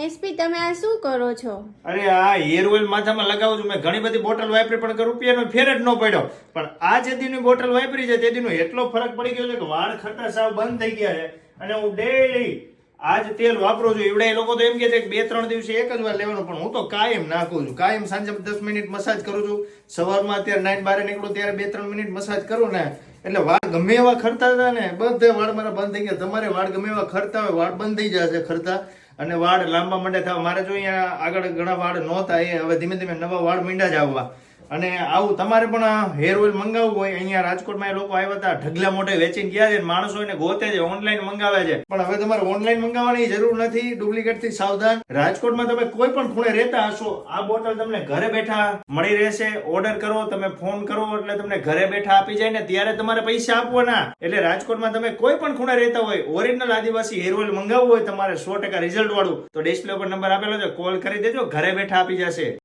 SP તમે આ શું કરો છો? અરે આ હેર ઓઇલ માથામાં લગાવું છું. મેં ઘણી બધી બોટલ વાપરી પણ રૂપિયાનો ફેર જ ન પડ્યો. પણ આ જે દીની બોટલ વાપરી છે તે દીનો એટલો ફરક પડી ગયો છે કે વાળ ખરતા સાવ બંધ થઈ ગયા છે. અને હું ડેઈલી આ જ તેલ વાપરું છું. એવડે લોકો તો એમ કે છે કે 2-3 દિવસે એક જ વાર લેવાનું, પણ હું તો કાયમ નાખું છું. કાયમ સાંજે 10 મિનિટ મસાજ કરું છું. સવારમાં અત્યારે નાઈન બારે નીકળું ત્યારે 2-3 મિનિટ મસાજ કરું ને એટલે વાળ ગમે એવા ખરતા હતા ને બધે વાળ મારા બંધ થઈ ગયા. તમારે વાળ ગમે એવા ખરતા હોય વાળ બંધ થઈ જશે ખરતા, અને વાળ લાંબા મંડે થવા. મારે જો અહીંયા આગળ ઘણા વાળ નહોતા, એ હવે ધીમે ધીમે નવા વાળ મીંડા જ આવવા. અને આવું તમારે પણ હેર ઓઇલ મંગાવવું હોય, અહીંયા રાજકોટમાં એ લોકો આવ્યા હતા, ઢગલા મોઢે વેચીને ગયા છે, માણસો એને ગોતે છે, ઓનલાઈન મંગાવે છે. પણ હવે તમારે ઓનલાઈન મંગાવવાની જરૂર નથી. ડુપ્લિકેટ થી સાવધાન. રાજકોટમાં તમે કોઈ પણ ખૂણે રહેતા હશો, આ બોટલ તમને ઘરે બેઠા મળી રહેશે. ઓર્ડર કરો, તમે ફોન કરો એટલે તમને ઘરે બેઠા આપી જાય ને ત્યારે તમારે પૈસા આપવાના. એટલે રાજકોટમાં તમે કોઈ પણ ખૂણે રહેતા હોય, ઓરિજિનલ આદિવાસી હેર ઓઇલ મંગાવવું હોય તમારે 100% રિઝલ્ટ વાળું, તો ડિસ્પ્લે પર નંબર આપેલો છે, કોલ કરી દેજો, ઘરે બેઠા આપી જશે.